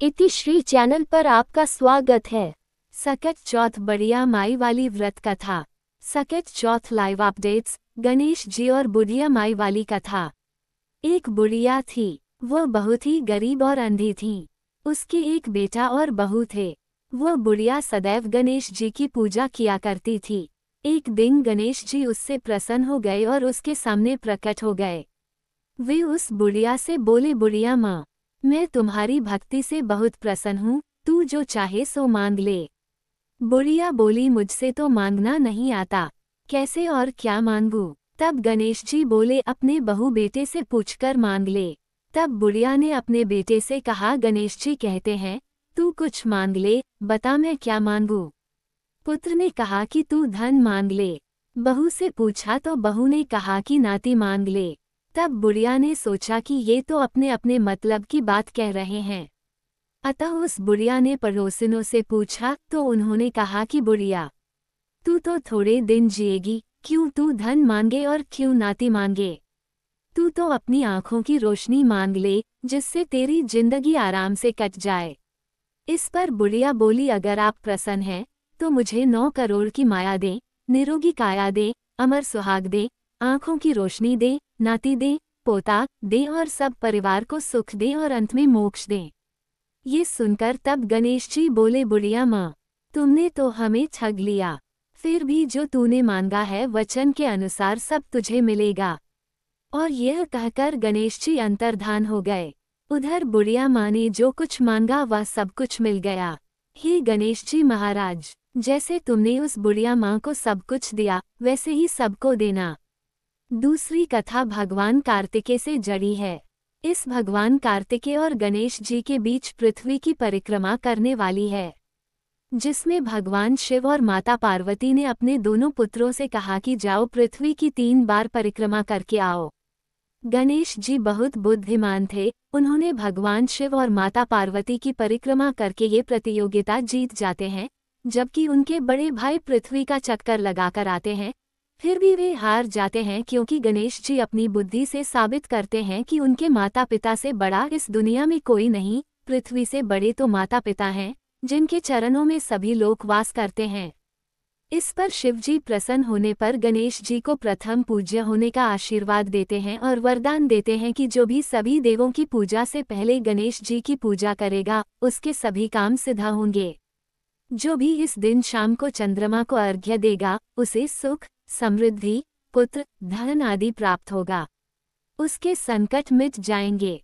इति श्री चैनल पर आपका स्वागत है। सकट चौथ बढ़िया माई वाली व्रत कथा। सकट चौथ लाइव अपडेट्स। गणेश जी और बुढ़िया माई वाली कथा। एक बुढ़िया थी, वह बहुत ही गरीब और अंधी थी। उसके एक बेटा और बहू थे। वह बुढ़िया सदैव गणेश जी की पूजा किया करती थी। एक दिन गणेश जी उससे प्रसन्न हो गए और उसके सामने प्रकट हो गए। वे उस बुढ़िया से बोले, बुढ़िया माँ, मैं तुम्हारी भक्ति से बहुत प्रसन्न हूँ, तू जो चाहे सो मांग ले। बुढ़िया बोली, मुझसे तो मांगना नहीं आता, कैसे और क्या मांगूं? तब गणेश जी बोले, अपने बहू बेटे से पूछकर मांग ले। तब बुढ़िया ने अपने बेटे से कहा, गणेश जी कहते हैं तू कुछ मांग ले, बता मैं क्या मांगूं? पुत्र ने कहा कि तू धन मांग ले। बहू से पूछा तो बहू ने कहा कि नाती मांग ले। तब बुढ़िया ने सोचा कि ये तो अपने अपने मतलब की बात कह रहे हैं। अतः उस बुढ़िया ने पड़ोसिनों से पूछा तो उन्होंने कहा कि बुढ़िया, तू तो थोड़े दिन जिएगी, क्यों तू धन मांगे और क्यों नाती मांगे? तू तो अपनी आंखों की रोशनी मांग ले, जिससे तेरी जिंदगी आराम से कट जाए। इस पर बुढ़िया बोली, अगर आप प्रसन्न हैं तो मुझे 9 करोड़ की माया दे, निरोगी काया दे, अमर सुहाग दे, आंखों की रोशनी दे, नाती दे, पोता दे और सब परिवार को सुख दे और अंत में मोक्ष दे। ये सुनकर तब गणेश जी बोले, बुढ़िया माँ, तुमने तो हमें ठग लिया। फिर भी जो तूने मांगा है वचन के अनुसार सब तुझे मिलेगा। और यह कहकर गणेश जी अंतर्धान हो गए। उधर बुढ़िया माँ ने जो कुछ मांगा वह सब कुछ मिल गया। हे गणेश जी महाराज, जैसे तुमने उस बुढ़िया माँ को सब कुछ दिया वैसे ही सबको देना। दूसरी कथा भगवान कार्तिकेय से जड़ी है। इस भगवान कार्तिकेय और गणेश जी के बीच पृथ्वी की परिक्रमा करने वाली है, जिसमें भगवान शिव और माता पार्वती ने अपने दोनों पुत्रों से कहा कि जाओ पृथ्वी की 3 बार परिक्रमा करके आओ। गणेश जी बहुत बुद्धिमान थे, उन्होंने भगवान शिव और माता पार्वती की परिक्रमा करके ये प्रतियोगिता जीत जाते हैं, जबकि उनके बड़े भाई पृथ्वी का चक्कर लगाकर आते हैं। फिर भी वे हार जाते हैं क्योंकि गणेश जी अपनी बुद्धि से साबित करते हैं कि उनके माता पिता से बड़ा इस दुनिया में कोई नहीं, पृथ्वी से बड़े तो माता पिता हैं, जिनके चरणों में सभी लोग वास करते हैं। इस पर शिवजी प्रसन्न होने पर गणेश जी को प्रथम पूज्य होने का आशीर्वाद देते हैं और वरदान देते हैं कि जो भी सभी देवों की पूजा से पहले गणेश जी की पूजा करेगा उसके सभी काम सिद्ध होंगे। जो भी इस दिन शाम को चंद्रमा को अर्घ्य देगा उसे सुख, समृद्धि, पुत्र, धन आदि प्राप्त होगा। उसके संकट मिट जाएंगे।